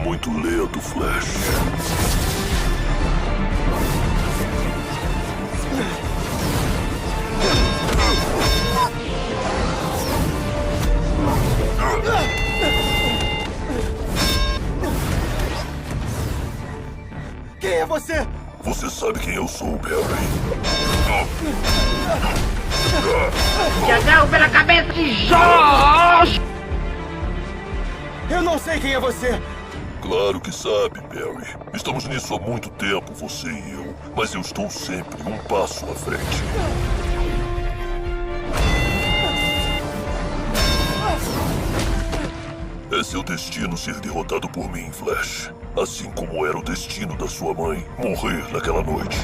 muito lento, Flash. Quem é você? Você sabe quem eu sou, Barry. Dragão pela cabeça de Josh! Eu não sei quem é você. Claro que sabe, Barry. Estamos nisso há muito tempo, você e eu. Mas eu estou sempre um passo à frente. É seu destino ser derrotado por mim, Flash. Assim como era o destino da sua mãe morrer naquela noite.